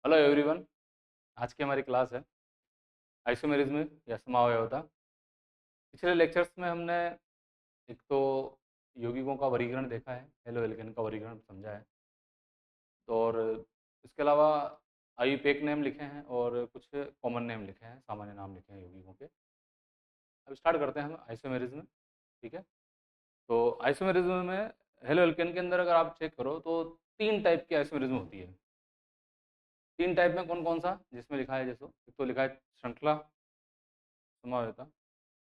Hello everyone. आज की हमारी क्लास है आइसोमेरिज्म या समावयवता। पिछले लेक्चर्स में हमने एक तो यौगिकों का वर्गीकरण देखा है, हेलो एल्केन का वर्गीकरण समझा है, तो और इसके अलावा आईयूपैक नेम लिखे हैं और कुछ कॉमन नेम लिखे हैं, सामान्य नाम लिखे हैं यौगिकों के। अब स्टार्ट करते हैं हम आइसोमेरिज्म। ठीक है, तो आइसोमेरिज्म में हेलो एल्केन के अंदर अगर आप चेक करो तो तीन टाइप की आइसोमेरिज्म होती है। तीन टाइप में कौन कौन सा, जिसमें लिखा है जैसो एक तो लिखा है श्रृंखला समावयवता,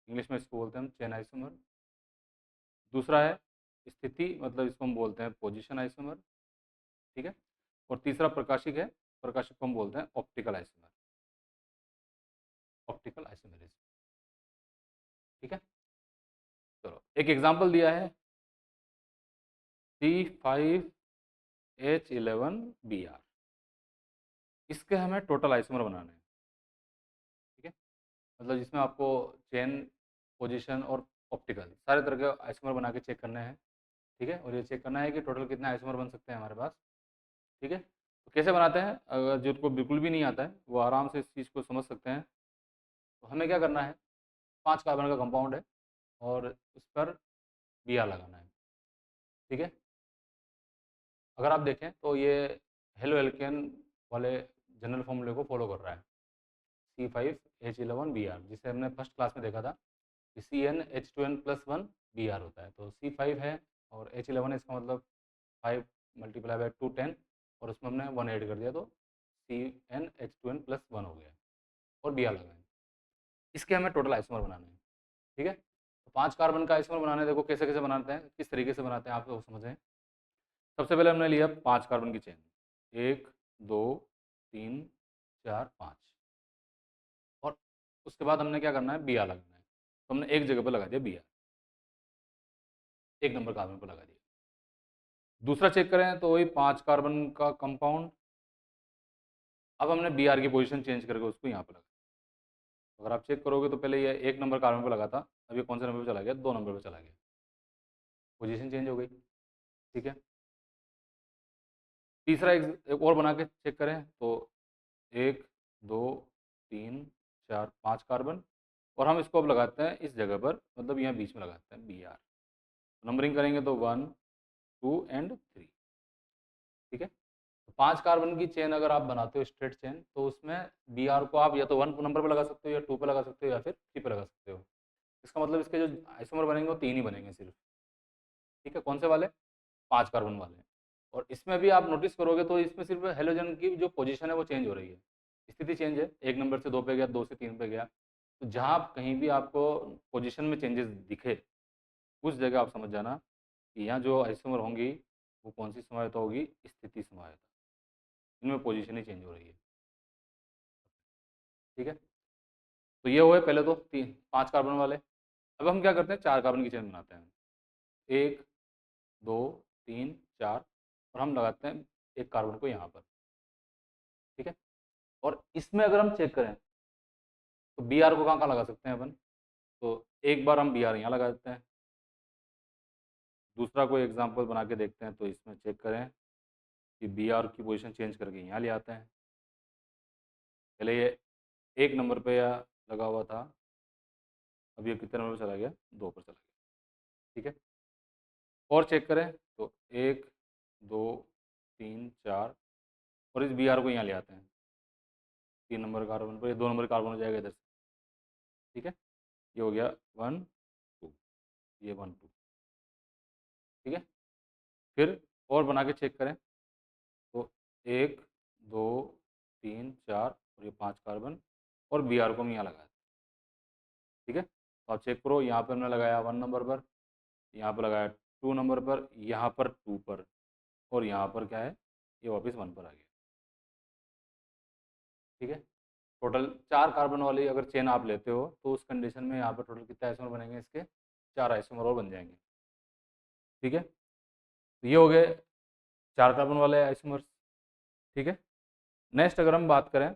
इंग्लिश में इसको बोलते हैं हम चेन आइसोमर। दूसरा है स्थिति, मतलब इसको हम बोलते हैं पोजीशन आइसोमर। ठीक है, और तीसरा प्रकाशिक है, प्रकाशिक को हम बोलते हैं ऑप्टिकल आइसोमर, ऑप्टिकल आइसोमेरिज्म। ठीक है, चलो एक एग्जांपल दिया है C5H11Br। इसके हमें टोटल आइसोमर बनाने हैं। ठीक है, मतलब जिसमें आपको चेन, पोजीशन और ऑप्टिकल सारे तरह के आइसोमर बना के चेक करने हैं। ठीक है, और ये चेक करना है कि टोटल कितने आइसोमर बन सकते हैं हमारे पास। ठीक है, तो कैसे बनाते हैं, अगर जिनको बिल्कुल भी नहीं आता है वो आराम से इस चीज़ को समझ सकते हैं। तो हमें क्या करना है, 5 कार्बन का कंपाउंड है और उस पर बी आर लगाना है। ठीक है, अगर आप देखें तो ये हेलो एल्केन वाले जनरल फॉर्मूले को फॉलो कर रहा है, C5H11Br, जिसे हमने फर्स्ट क्लास में देखा था कि CnH2n+1 Br होता है। तो C5 है और H11 इसका मतलब 5 मल्टीप्लाई बाई 2 10, और उसमें हमने 1 ऐड कर दिया तो CnH2n+1 हो गया और Br लगाएं। इसके हमें टोटल आइसोमर बनाने हैं। ठीक है, तो 5 कार्बन का आइसोमर बनाने, देखो कैसे कैसे बनाते हैं, किस तरीके से बनाते हैं आप लोग समझें। सबसे पहले हमने लिया 5 कार्बन की चेन, 1 2 3 4 5, और उसके बाद हमने क्या करना है, बी आर लगाना है। तो हमने एक जगह पर लगा दिया बी आर, एक नंबर कार्बन पर लगा दिया। दूसरा चेक करें तो वही 5 कार्बन का कंपाउंड, अब हमने बी आर की पोजीशन चेंज करके उसको यहाँ पर लगा। अगर आप चेक करोगे तो पहले ये एक नंबर कार्बन पर लगा था, अब ये कौन से नंबर पर चला गया, 2 नंबर पर चला गया, पोजीशन चेंज हो गई। ठीक है, तीसरा एक और बना के चेक करें तो 1 2 3 4 5 कार्बन, और हम इसको अब लगाते हैं इस जगह पर, मतलब यहाँ बीच में लगाते हैं बी आर। नंबरिंग करेंगे तो 1 2 एंड 3। ठीक है, तो 5 कार्बन की चेन अगर आप बनाते हो स्ट्रेट चेन, तो उसमें बी आर को आप या तो 1 नंबर पर लगा सकते हो, या 2 पर लगा सकते हो, या फिर 3 पर लगा सकते हो। इसका मतलब इसके जो आइसोमर बनेंगे वो 3 ही बनेंगे सिर्फ। ठीक है, कौन से वाले, 5 कार्बन वाले। और इसमें भी आप नोटिस करोगे तो इसमें सिर्फ हेलोजन की जो पोजीशन है वो चेंज हो रही है, स्थिति चेंज है, 1 नंबर से 2 पे गया, 2 से 3 पे गया। तो जहाँ कहीं भी आपको पोजीशन में चेंजेस दिखे, उस जगह आप समझ जाना कि यहाँ जो आइसोमर होंगी वो कौन सी समायता होगी, स्थिति समायता। इनमें पोजीशन ही चेंज हो रही है। ठीक है, तो ये हुए पहले तो 5 कार्बन वाले। अब हम क्या करते हैं, 4 कार्बन की चेन बनाते हैं, 1 2 3 4, और हम लगाते हैं एक कार्बन को यहाँ पर। ठीक है, और इसमें अगर हम चेक करें तो बी आर को कहाँ कहाँ लगा सकते हैं अपन, तो एक बार हम बी आर यहाँ लगा देते हैं। दूसरा कोई एग्जांपल बना के देखते हैं, तो इसमें चेक करें कि बी आर की पोजीशन चेंज करके यहाँ ले आते हैं। पहले ये एक नंबर पे या लगा हुआ था, अब ये कितने नंबर पर चला गया, 2 पर चला गया। ठीक है, और चेक करें तो 1 2 3 4, और इस बी आर को यहाँ ले आते हैं 3 नंबर कार्बन पर, ये 2 नंबर कार्बन हो जाएगा इधर से। ठीक है, ये हो गया 1 2, ये 1 2। ठीक है, फिर और बना के चेक करें तो 1 2 3 4, और ये 5 कार्बन, और बी आर को हम यहाँ लगाया। ठीक है, तो आप चेक करो, यहाँ पर हमने लगाया 1 नंबर पर, यहाँ पर लगाया 2 नंबर पर, यहाँ पर 2 पर, और यहाँ पर क्या है, ये वापस 1 पर आ गया। ठीक है, टोटल 4 कार्बन वाली अगर चेन आप लेते हो तो उस कंडीशन में यहाँ पर टोटल कितने आइसोमर बनेंगे, इसके 4 आइसोमर और बन जाएंगे। ठीक है, तो ये हो गए 4 कार्बन वाले आइसोमर्स। ठीक है, नेक्स्ट अगर हम बात करें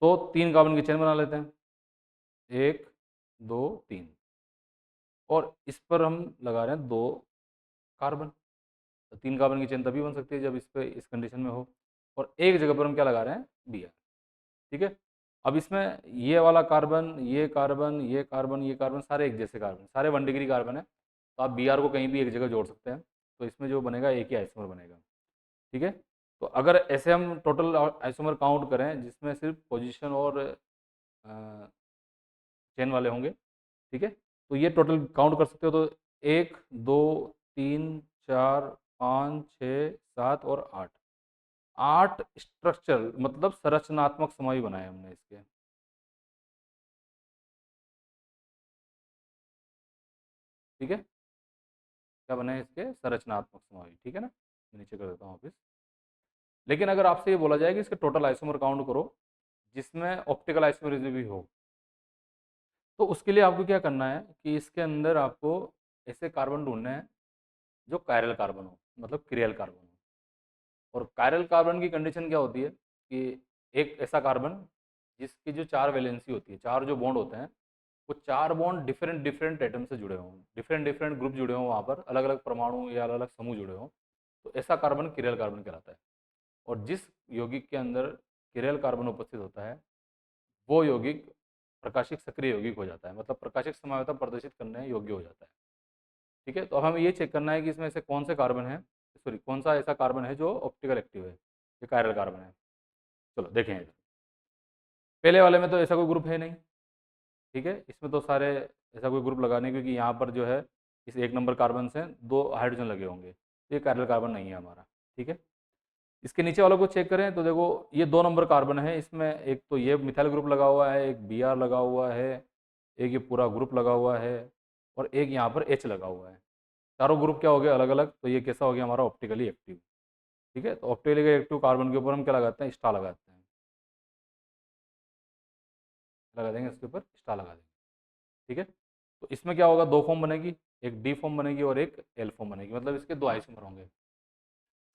तो 3 कार्बन की चेन बना लेते हैं, 1 2 3, और इस पर हम लगा रहे हैं 2 कार्बन। तो 3 कार्बन की चेन तभी बन सकती है जब इस पे इस कंडीशन में हो। और एक जगह पर हम क्या लगा रहे हैं, Br। ठीक है, अब इसमें ये वाला कार्बन, ये कार्बन, ये कार्बन, ये कार्बन, सारे एक जैसे कार्बन, सारे 1 डिग्री कार्बन है, तो आप Br को कहीं भी एक जगह जोड़ सकते हैं, तो इसमें जो बनेगा एक ही आइसोमर बनेगा। ठीक है, तो अगर ऐसे हम टोटल आइसोमर काउंट करें जिसमें सिर्फ पोजीशन और चेन वाले होंगे, ठीक है, तो ये टोटल काउंट कर सकते हो, तो 1 2 3 4 5 6 7 और 8, 8 स्ट्रक्चर मतलब संरचनात्मक समूह बनाए हमने इसके। ठीक है, क्या बने इसके, संरचनात्मक समूह। ठीक है ना, मैं नीचे कर देता हूँ वापिस। लेकिन अगर आपसे ये बोला जाए कि इसके टोटल आइसोमर काउंट करो जिसमें ऑप्टिकल आइसोमरिज्म भी हो, तो उसके लिए आपको क्या करना है कि इसके अंदर आपको ऐसे कार्बन ढूंढने हैं जो कायरल कार्बन हो, मतलब क्रियल कार्बन हो। और कायरल कार्बन की कंडीशन क्या होती है कि एक ऐसा कार्बन जिसकी जो 4 वैलेंसी होती है, 4 जो बॉन्ड होते हैं, वो 4 बॉन्ड डिफरेंट डिफरेंट एटम से जुड़े हों, डिफरेंट डिफरेंट ग्रुप जुड़े हों, वहाँ पर अलग अलग परमाणु या अलग अलग समूह जुड़े हों, तो ऐसा कार्बन क्रियल कार्बन कहलाता है। और जिस यौगिक के अंदर क्रियल कार्बन उपस्थित होता है वो यौगिक प्रकाशिक सक्रिय यौगिक हो जाता है, मतलब प्रकाशिक समावयता प्रदर्शित करने योग्य हो जाता है। ठीक है, तो अब हमें ये चेक करना है कि इसमें से कौन से कार्बन है, सॉरी कौन सा ऐसा कार्बन है जो ऑप्टिकल एक्टिव है, ये कायरल कार्बन है। चलो देखें इधर। पहले वाले में तो ऐसा कोई ग्रुप है नहीं। ठीक है, इसमें तो सारे ऐसा कोई ग्रुप लगा नहीं, क्योंकि यहाँ पर जो है इस 1 नंबर कार्बन से 2 हाइड्रोजन लगे होंगे, तो ये कायरल कार्बन नहीं है हमारा। ठीक है, इसके नीचे वालों को चेक करें तो देखो ये 2 नंबर कार्बन है, इसमें एक तो ये मिथाइल ग्रुप लगा हुआ है, एक Br लगा हुआ है, एक ये पूरा ग्रुप लगा हुआ है, और एक यहाँ पर H लगा हुआ है। चारों ग्रुप क्या हो गए, अलग अलग, तो ये कैसा हो गया हमारा, ऑप्टिकली एक्टिव। ठीक है, तो ऑप्टिकली एक्टिव कार्बन के ऊपर हम क्या लगाते हैं, स्टार लगाते हैं, लगा देंगे इसके ऊपर स्टार लगा देंगे। ठीक है, तो इसमें क्या होगा, 2 फॉर्म बनेगी, एक डी फॉर्म बनेगी और एक एल फॉर्म बनेगी, मतलब इसके 2 आइसोमर होंगे।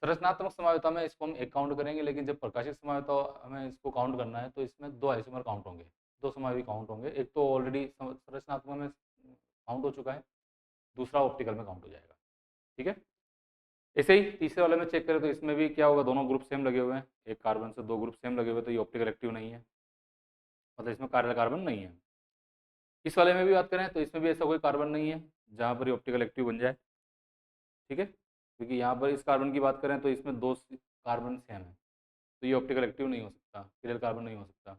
संरचनात्मक समायोता में इसको हम एक काउंट करेंगे, लेकिन जब प्रकाशिक समायोता हमें इसको काउंट करना है तो इसमें 2 आइसोमर काउंट होंगे, 2 समायोगी काउंट होंगे। एक तो ऑलरेडी संरचनात्मक में काउंट हो चुका है, दूसरा ऑप्टिकल में काउंट हो जाएगा। ठीक है, ऐसे ही तीसरे वाले में चेक करें तो इसमें भी क्या होगा, दोनों ग्रुप सेम लगे हुए हैं, एक कार्बन से 2 ग्रुप सेम लगे हुए, तो ये ऑप्टिकल एक्टिव नहीं है, मतलब इसमें कार्बन कार्बन नहीं है। इस वाले में भी बात करें तो इसमें भी ऐसा कोई कार्बन नहीं है जहाँ पर ये ऑप्टिकल एक्टिव बन जाए। ठीक है, क्योंकि यहाँ पर इस कार्बन की बात करें तो इसमें 2 कार्बन सेम है, तो ये ऑप्टिकल एक्टिव नहीं हो सकता, क्रियल कार्बन नहीं हो सकता।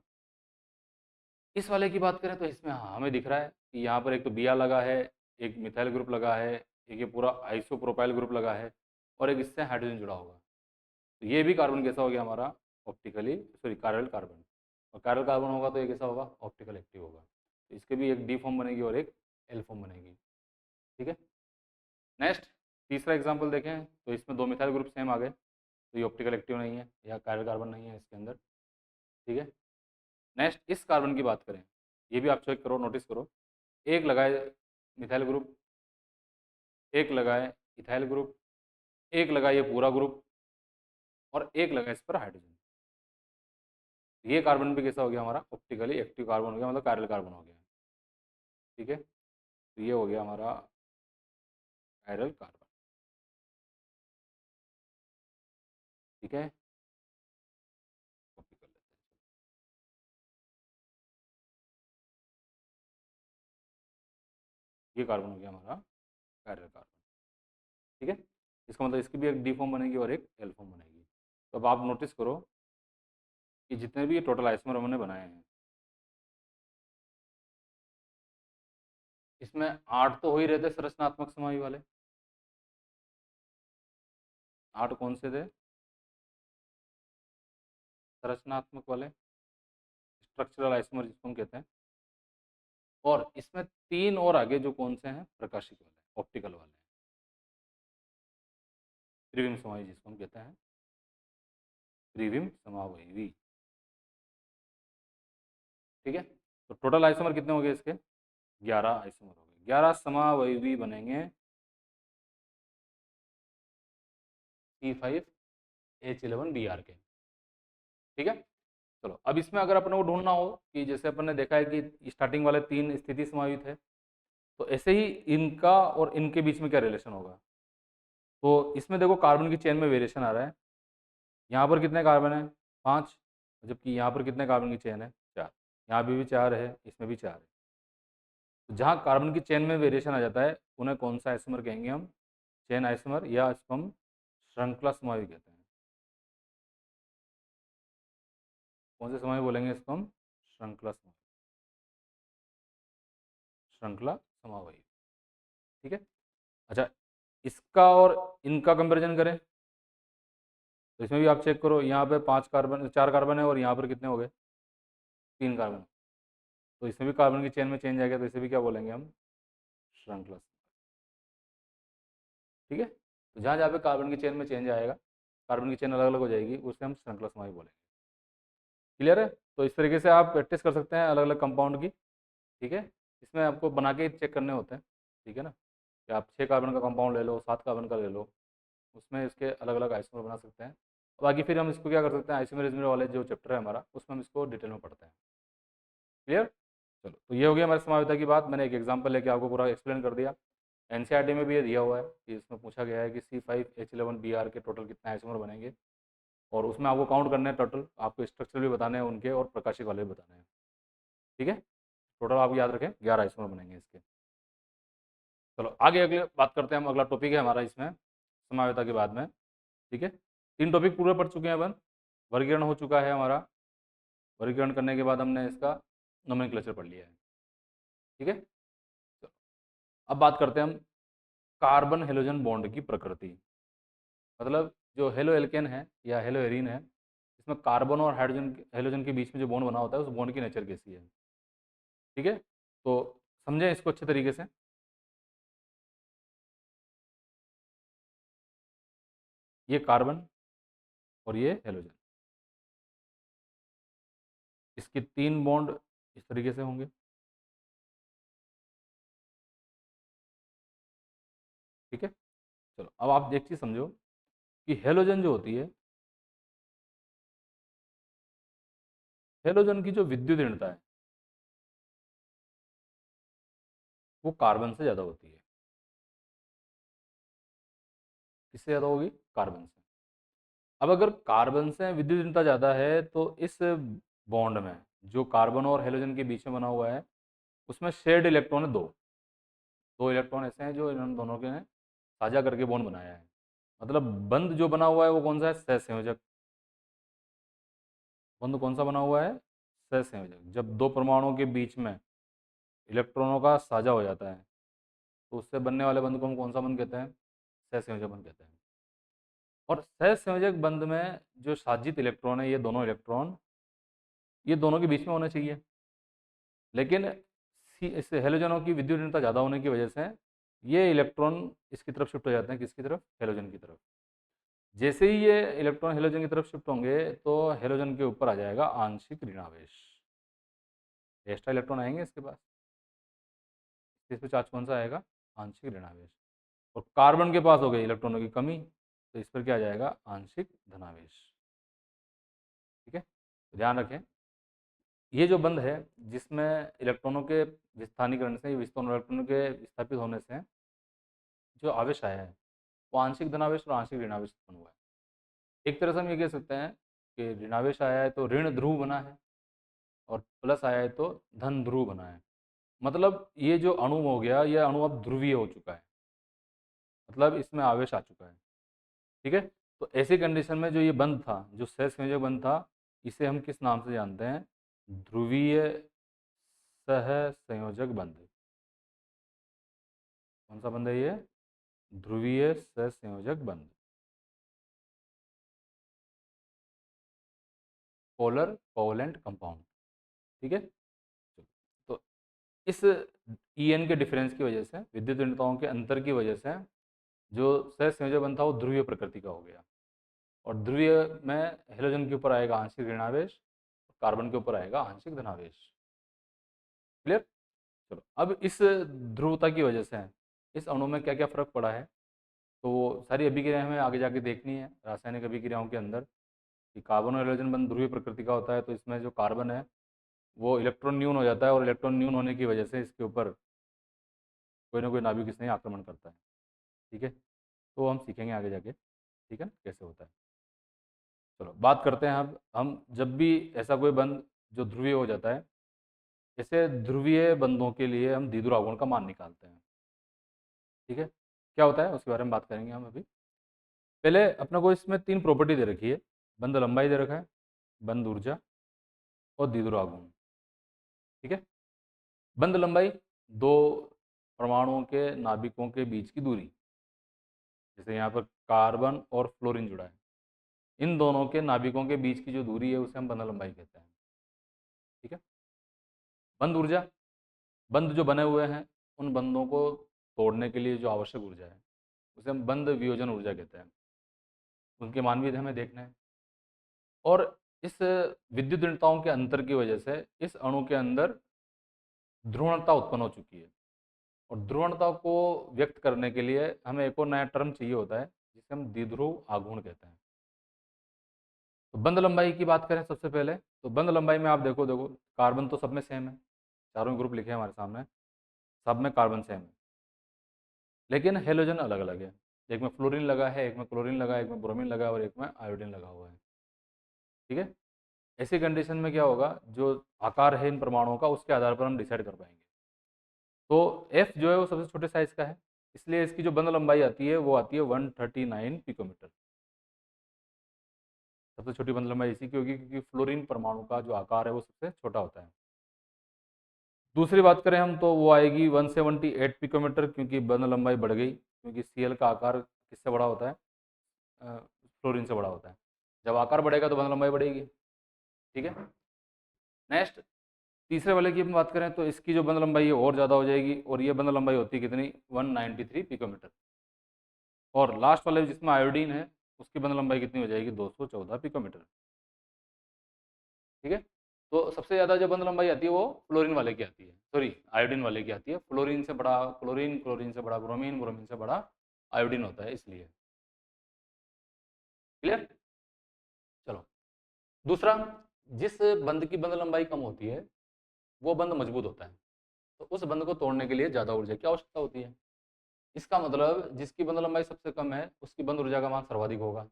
इस वाले की बात करें तो इसमें हाँ हमें दिख रहा है कि यहाँ पर एक तो Br लगा है, एक मिथाइल ग्रुप लगा है, एक ये पूरा आइसोप्रोपाइल ग्रुप लगा है, और एक इससे हाइड्रोजन जुड़ा होगा, तो ये भी कार्बन कैसा हो गया हमारा, ऑप्टिकली सॉरी कायरल कार्बन। और कायरल कार्बन होगा तो ये कैसा होगा, ऑप्टिकल एक्टिव होगा, तो इसके भी एक डी फॉर्म बनेगी और एक एल फॉर्म बनेगी। ठीक है, नेक्स्ट तीसरा एग्जाम्पल देखें तो इसमें 2 मिथाइल ग्रुप सेम आ गए, तो ये ऑप्टिकल एक्टिव नहीं है या कायरल कार्बन नहीं है इसके अंदर। ठीक है, नेक्स्ट इस कार्बन की बात करें, ये भी आप चेक करो, नोटिस करो, एक लगाए मिथाइल ग्रुप, एक लगाए इथाइल ग्रुप, एक लगाए ये पूरा ग्रुप, और एक लगाए इस पर हाइड्रोजन। ये कार्बन भी कैसा हो गया हमारा, ऑप्टिकली एक्टिव कार्बन हो गया, मतलब कायरल कार्बन हो गया। ठीक है, तो ये हो गया हमारा कायरल कार्बन। ठीक है, कॉपी कर लेते हैं, ये कार्बन हो गया हमारा कायरल कार्बन। ठीक है, इसका मतलब इसकी भी एक डी फॉर्म बनेगी और एक एल फॉर्म बनेगी। तो अब आप नोटिस करो कि जितने भी ये टोटल आइसोमर हमने बनाए हैं, इसमें 8 तो हो ही रहते संरचनात्मक समाई वाले। 8 कौन से थे, संरचनात्मक वाले, स्ट्रक्चरल आइसोमर जिसको हम कहते हैं। और इसमें 3 और आगे जो कौन से हैं, प्रकाशिक वाले, ऑप्टिकल वाले, त्रिविम समाई जिसको हम कहते हैं, त्रिविम समावयवी। ठीक है, तो टोटल आइसोमर कितने हो गए इसके, 11 आइसोमर हो गए, 11 समावयवी बनेंगे C5H11Br के। ठीक है, चलो अब इसमें अगर अपन को ढूंढना हो कि जैसे अपन ने देखा है कि स्टार्टिंग वाले 3 स्थिति समावित है, तो ऐसे ही इनका और इनके बीच में क्या रिलेशन होगा, तो इसमें देखो कार्बन की चेन में वेरिएशन आ रहा है, यहाँ पर कितने कार्बन है? 5, जबकि यहाँ पर कितने कार्बन की चेन है? 4। यहाँ भी 4 है, इसमें भी 4 है। तो जहाँ कार्बन की चेन में वेरिएशन आ जाता है उन्हें कौन सा आइसोमर कहेंगे हम? चेन आइसोमर, या इसको हम श्रृंखला समवायी कहते हैं। कौन से समवायी बोलेंगे इसको हम? श्रृंखला समवायी, श्रृंखला समवायी। ठीक है। अच्छा, इसका और इनका कंपेरिजन करें तो इसमें भी आप चेक करो, यहाँ पे 5 कार्बन 4 कार्बन है और यहाँ पर कितने हो गए? 3 कार्बन। तो इसमें भी कार्बन की चेन में चेंज आएगा, तो इसे भी क्या बोलेंगे हम? श्रृंखला। ठीक है। तो जहाँ जहाँ पे कार्बन की चेन में चेंज आएगा, कार्बन की चेन अलग अलग हो जाएगी, उसे हम श्रृंखला समवायी बोलेंगे। क्लियर है? तो इस तरीके से आप प्रैक्टिस कर सकते हैं अलग अलग कंपाउंड की। ठीक है। इसमें आपको बना के चेक करने होते हैं। ठीक है ना, कि आप 6 कार्बन का कंपाउंड ले लो, 7 कार्बन का ले लो, उसमें इसके अलग अलग आइसोमर बना सकते हैं। बाकी फिर हम इसको क्या कर सकते हैं, आइसोमेरिज्म वाले जो चैप्टर है हमारा, उसमें हम इसको डिटेल में पढ़ते हैं। क्लियर? चलो, तो ये हो गया हमारे समावेशिता की बात। मैंने एक एग्जांपल लेके आपको पूरा एक्सप्लेन कर दिया। एनसीईआरटी में भी ये दिया हुआ है कि इसमें पूछा गया है कि C5H11Br के टोटल कितने आइसोमर बनेंगे, और उसमें आपको काउंट करने हैं टोटल, आपको स्ट्रक्चर भी बताने हैं उनके और प्रकाशिक वाले भी बताने हैं। ठीक है। टोटल आप याद रखें 11 आइसोमर बनेंगे इसके। चलो आगे अगले बात करते हैं हम। अगला टॉपिक है हमारा इसमें समावेशिता के बाद में। ठीक है। 3 टॉपिक पूरे पढ़ चुके हैं अपन। वर्गीकरण हो चुका है हमारा। वर्गीकरण करने के बाद हमने इसका नोमेनक्लेचर पढ़ लिया है। ठीक है। चलो, अब बात करते हैं हम कार्बन हेलोजन बॉन्ड की प्रकृति। मतलब जो हेलो एल्केन है या हेलो एरीन है, इसमें कार्बन और हाइड्रोजन हेलोजन के बीच में जो बॉन्ड बना होता है, उस बॉन्ड की नेचर कैसी है। ठीक है। तो समझें इसको अच्छे तरीके से। ये कार्बन और ये हेलोजन, इसके 3 बॉन्ड इस तरीके से होंगे। ठीक है। चलो, अब आप एक चीज समझो कि हेलोजन जो होती है, हेलोजन की जो विद्युत ऋणता है वो कार्बन से ज़्यादा होती है। किससे ज़्यादा होगी? कार्बन से। अब अगर कार्बन से विद्युत ऋणता ज़्यादा है तो इस बॉन्ड में, जो कार्बन और हेलोजन के बीच में बना हुआ है, उसमें शेयर्ड इलेक्ट्रॉन है 2। 2 इलेक्ट्रॉन ऐसे हैं जो इन दोनों के ने साझा करके बॉन्ड बनाया है। मतलब बंध जो बना हुआ है वो कौन सा है? सहसंयोजक। बंध कौन सा बना हुआ है? सहसंयोजक। जब 2 परमाणुओं के बीच में इलेक्ट्रॉनों का साझा हो जाता है तो उससे बनने वाले बंध को हम कौन सा बंध कहते हैं? सहसंयोजक बंध कहते हैं। और सहसंयोजक बंध में जो साजित इलेक्ट्रॉन है, ये दोनों इलेक्ट्रॉन, ये दोनों के बीच में होने चाहिए। लेकिन इस हेलोजनों की विद्युत ऋणता ज़्यादा होने की वजह से ये इलेक्ट्रॉन इसकी तरफ शिफ्ट हो जाते हैं। किसकी तरफ? हेलोजन की तरफ। जैसे ही ये इलेक्ट्रॉन हेलोजन की तरफ शिफ्ट होंगे तो हेलोजन के ऊपर आ जाएगा आंशिक ऋणावेश। एक्स्ट्रा इलेक्ट्रॉन आएंगे इसके पास। इस पे चार्ज कौन सा आएगा? आंशिक ऋणावेश। और कार्बन के पास हो गई इलेक्ट्रॉनों की कमी, तो इस पर क्या आ जाएगा? आंशिक धनावेश। ठीक है। तो ध्यान रखें, ये जो बंध है जिसमें इलेक्ट्रॉनों के विस्थानीकरण से, विस्थापन इलेक्ट्रॉनों के विस्थापित होने से जो आवेश आया है, वो आंशिक धनावेश और आंशिक ऋणावेश उत्पन्न हुआ है। एक तरह से हम ये कह सकते हैं कि ऋणावेश आया है तो ऋण ध्रुव बना है, और प्लस आया है तो धन ध्रुव बना है। मतलब ये जो अणु हो गया, ये अणु अब ध्रुवीय हो चुका है, मतलब इसमें आवेश आ चुका है। ठीक है। तो ऐसी कंडीशन में जो ये बंध था, जो सहसंयोजक बंध था, इसे हम किस नाम से जानते हैं? ध्रुवीय सहसंयोजक बंध। कौन सा बंध है ये? ध्रुवीय सहसंयोजक बंध। Polar covalent compound. ठीक है। तो इस ईएन के डिफरेंस की वजह से, विद्युत ऋणताओं के अंतर की वजह से, जो सहसंयोजक बंध था वो ध्रुवीय प्रकृति का हो गया। और ध्रुवीय में हेलोजन के ऊपर आएगा आंशिक ऋणावेश, कार्बन के ऊपर आएगा आंशिक धनावेश। क्लियर? चलो, अब इस ध्रुवता की वजह से इस अणु में क्या क्या फर्क पड़ा है, तो वो सारी अभिक्रियाएं हमें आगे जाके देखनी है रासायनिक अभिक्रियाओं के अंदर, कि कार्बन और हाइड्रोजन बंध ध्रुवीय प्रकृति का होता है, तो इसमें जो कार्बन है वो इलेक्ट्रॉन न्यून हो जाता है, और इलेक्ट्रॉन न्यून होने की वजह से इसके ऊपर कोई ना कोई नाभिक इसमें आक्रमण करता है। ठीक है। तो हम सीखेंगे आगे जाके, ठीक है ना, कैसे होता है। चलो बात करते हैं अब हम जब भी ऐसा कोई बंध जो ध्रुवीय हो जाता है, ऐसे ध्रुवीय बंधों के लिए हम द्विध्रुव आघूर्ण का मान निकालते हैं। ठीक है, क्या होता है उसके बारे में बात करेंगे हम अभी। पहले अपने को इसमें तीन प्रॉपर्टी दे रखी है, बंध लंबाई दे रखा है, बंध ऊर्जा और द्विध्रुव आघूर्ण। ठीक है, बंध लंबाई दो परमाणुओं के नाभिकों के बीच की दूरी, जैसे यहाँ पर कार्बन और फ्लोरीन जुड़ा है, इन दोनों के नाभिकों के बीच की जो दूरी है उसे हम बंध लंबाई कहते हैं। ठीक है, बंध ऊर्जा, बंध जो बने हुए हैं उन बंधों को तोड़ने के लिए जो आवश्यक ऊर्जा है उसे हम बंध वियोजन ऊर्जा कहते हैं, उनके मान भी हमें देखना है। और इस विद्युत ऋणताओं के अंतर की वजह से इस अणु के अंदर ध्रुवणता उत्पन्न हो चुकी है, और ध्रुवणता को व्यक्त करने के लिए हमें एक और नया टर्म चाहिए होता है जिसे हम द्विध्रुव आघूर्ण कहते हैं। तो बंध लंबाई की बात करें सबसे पहले, तो बंध लंबाई में आप देखो देखो कार्बन तो सब में सेम है, चारों ग्रुप लिखे हैं हमारे सामने, सब में कार्बन सेम है, लेकिन हेलोजन अलग अलग है। एक में फ्लोरीन लगा है, एक में क्लोरीन लगा है, एक में ब्रोमीन लगा है और एक में आयोडीन लगा हुआ है। ठीक है, ऐसी कंडीशन में क्या होगा, जो आकार है इन परमाणुओं का उसके आधार पर हम डिसाइड कर पाएंगे। तो एफ जो है वो सबसे छोटे साइज का है, इसलिए इसकी जो बंध लंबाई आती है वो आती है 139 पिकोमीटर। सबसे छोटी बंध लंबाई इसी की होगी क्योंकि फ्लोरीन परमाणु का जो आकार है वो सबसे छोटा होता है। दूसरी बात करें हम तो वो आएगी 178 पिकोमीटर, क्योंकि बंध लंबाई बढ़ गई, क्योंकि सीएल का आकार किससे बड़ा होता है, फ्लोरीन से बड़ा होता है। जब आकार बढ़ेगा तो बंध लंबाई बढ़ेगी। ठीक है, नेक्स्ट तीसरे वाले की हम बात करें तो इसकी जो बंध लंबाई है और ज़्यादा हो जाएगी, और ये बंध लंबाई होती है कितनी, 193 पिकोमीटर। और लास्ट वाले जिसमें आयोडीन है उसकी बंध लंबाई कितनी हो जाएगी, 214 पिकोमीटर। ठीक है, तो सबसे ज़्यादा जो बंध लंबाई आती है वो फ्लोरीन वाले की आती है, सॉरी आयोडीन वाले की आती है। फ्लोरीन से बड़ा क्लोरीन, क्लोरीन से बड़ा ब्रोमीन, ब्रोमीन से बड़ा आयोडीन होता है, इसलिए। क्लियर, चलो दूसरा, जिस बंध की बंध लंबाई कम होती है वो बंध मजबूत होता है, तो उस बंध को तोड़ने के लिए ज़्यादा ऊर्जा की आवश्यकता होती है। इसका मतलब जिसकी बंध लंबाई सबसे कम है उसकी बंध ऊर्जा का मान सर्वाधिक होगा।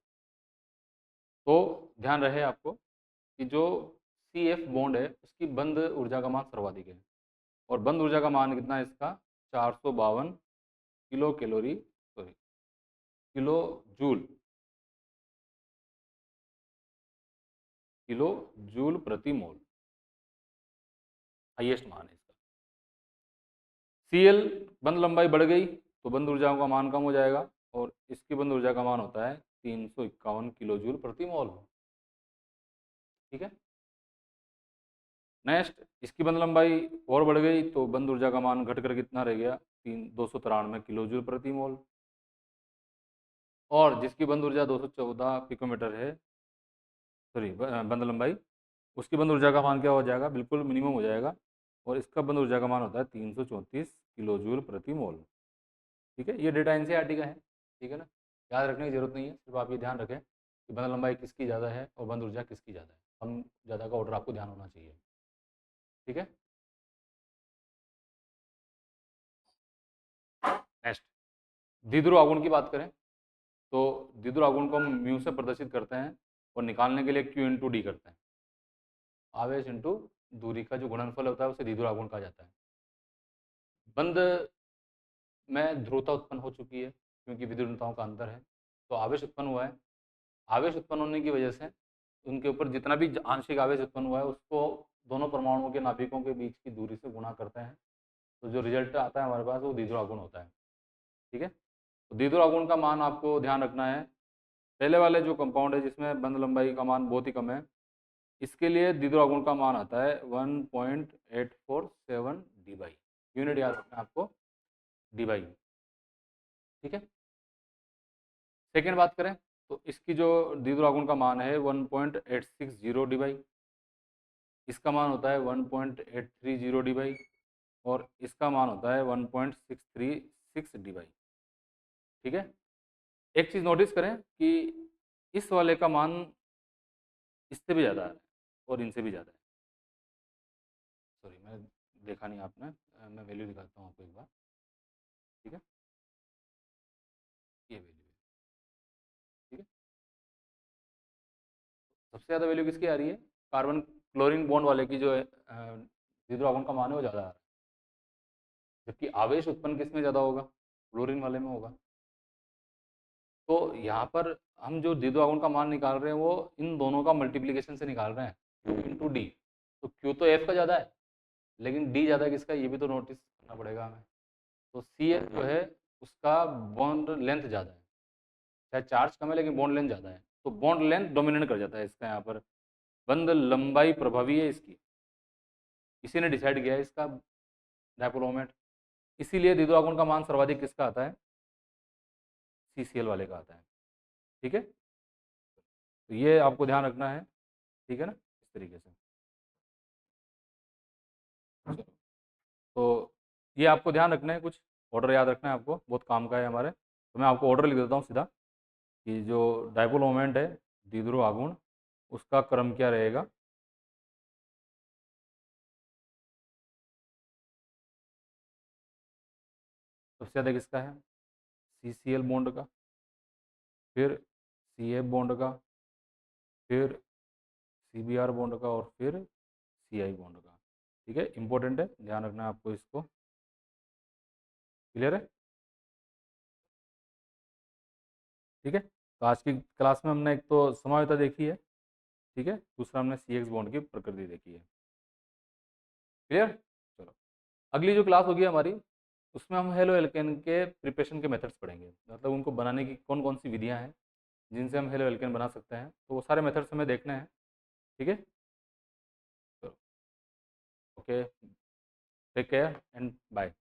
तो ध्यान रहे आपको कि जो सी एफ बॉन्ड है उसकी बंध ऊर्जा का मान सर्वाधिक है, और बंध ऊर्जा का मान कितना है इसका, 452 kilo calorie, sorry kilo joule, kilo joule प्रति मोल, हाईएस्ट मान है इसका। सी एल बंध लंबाई बढ़ गई तो बंध ऊर्जाओं का मान कम हो जाएगा, और इसकी बंध ऊर्जा का मान होता है 351 किलो जूल प्रति मोल। ठीक है, नेक्स्ट इसकी बंध लंबाई और बढ़ गई तो बंध ऊर्जा का मान घटकर कितना रह गया, 293 किलो जूल प्रति मोल। और जिसकी बंध ऊर्जा 214 पिकोमीटर है, सॉरी बंध लंबाई, उसकी बंध ऊर्जा का मान क्या हो जाएगा, बिल्कुल मिनिमम हो जाएगा, और इसका बंध ऊर्जा का मान होता है 334 किलो जूल प्रति मोल। ठीक है, ये डेटा एनसीईआरटी का है। ठीक है ना, याद रखने की जरूरत नहीं है, सिर्फ आप ये ध्यान रखें कि बंध लंबाई किसकी ज़्यादा है और बंध ऊर्जा किसकी ज़्यादा है, हम ज़्यादा का ऑर्डर आपको ध्यान होना चाहिए। ठीक है, नेक्स्ट द्विध्रुव आघूर्ण की बात करें तो द्विध्रुव आघूर्ण को हम म्यू से प्रदर्शित करते हैं, और निकालने के लिए क्यू इंटू डी करते हैं। आवेश इंटू दूरी का जो गुणनफल होता है उसे द्विध्रुव आघूर्ण कहा जाता है। बंध में ध्रुवता उत्पन्न हो चुकी है क्योंकि विद्युतताओं का अंतर है, तो आवेश उत्पन्न हुआ है। आवेश उत्पन्न होने की वजह से उनके ऊपर जितना भी आंशिक आवेश उत्पन्न हुआ है उसको दोनों परमाणुओं के नाभिकों के बीच की दूरी से गुणा करते हैं, तो जो रिजल्ट आता है हमारे पास वो द्विध्रुव आघूर्ण होता है। ठीक है, तो द्विध्रुव आघूर्ण का मान आपको ध्यान रखना है। पहले वाले जो कंपाउंड है जिसमें बंध लंबाई का मान बहुत ही कम है, इसके लिए द्विध्रुव आघूर्ण का मान आता है 1.847 डी बाई, यूनिट याद रखना है आपको, डी बाई। ठीक है, सेकेंड बात करें तो इसकी जो द्विध्रुव आघूर्ण का मान है 1.860 डी बाई, इसका मान होता है 1.830 डी बाई, और इसका मान होता है 1.636 डी बाई। ठीक है, एक चीज़ नोटिस करें कि इस वाले का मान इससे भी ज़्यादा है और इनसे भी ज़्यादा है। सॉरी मैं देखा नहीं आपने, मैं वैल्यू दिखाता हूँ आपको एक बार। ठीक है, ये वैल्यू है। ठीक है, सबसे ज़्यादा वैल्यू किसकी आ रही है? कार्बन क्लोरीन बॉन्ड वाले की जो है जिद्रो आगुन का मान है वो ज़्यादा आ रहा है, जबकि आवेश उत्पन्न किस में ज़्यादा होगा? क्लोरीन वाले में होगा। तो यहाँ पर हम जो द्विध्रुव आघूर्ण का मान निकाल रहे हैं वो इन दोनों का मल्टीप्लीकेशन से निकाल रहे हैं, Q इंटू डी। तो Q तो F का ज़्यादा है, लेकिन D ज़्यादा किसका है ये भी तो नोटिस करना पड़ेगा हमें। तो CF जो है उसका बॉन्ड लेंथ ज़्यादा है, चाहे चार्ज कम है लेकिन बॉन्ड लेंथ ज़्यादा है, तो बॉन्ड लेंथ डोमिनेट कर जाता है इसका। यहाँ पर बंध लंबाई प्रभावी है इसकी, इसी ने डिसाइड किया है इसका डायपोल मोमेंट। इसीलिए द्विध्रुव आघूर्ण का मान सर्वाधिक किसका आता है? CCl वाले का आता है। ठीक है, तो ये आपको ध्यान रखना है, ठीक है ना, इस तरीके से। तो ये आपको ध्यान रखना है, कुछ ऑर्डर याद रखना है आपको, बहुत काम का है हमारे। तो मैं आपको ऑर्डर लिख देता हूँ सीधा कि जो डायपोल मोमेंट है द्विध्रुव आघूर्ण उसका क्रम क्या रहेगा। सबसे ज़्यादा किसका है? CCl बॉन्ड का, फिर CF बॉन्ड का, फिर CBr बॉन्ड का, और फिर CI बॉन्ड का। ठीक है, इंपॉर्टेंट है, ध्यान रखना है आपको इसको। क्लियर है? ठीक है, तो आज की क्लास में हमने एक तो समायोजिता देखी है, ठीक है, दूसरा हमने CX बॉन्ड की प्रकृति देखी है। क्लियर? चलो, अगली जो क्लास होगी हमारी उसमें हम हेलो एल्केन के प्रिपरेशन के मेथड्स पढ़ेंगे, मतलब उनको बनाने की कौन कौन सी विधियां हैं जिनसे हम हेलो एल्केन बना सकते हैं, तो वो सारे मेथड्स हमें देखने हैं। ठीक है, चलो, okay, take care and bye.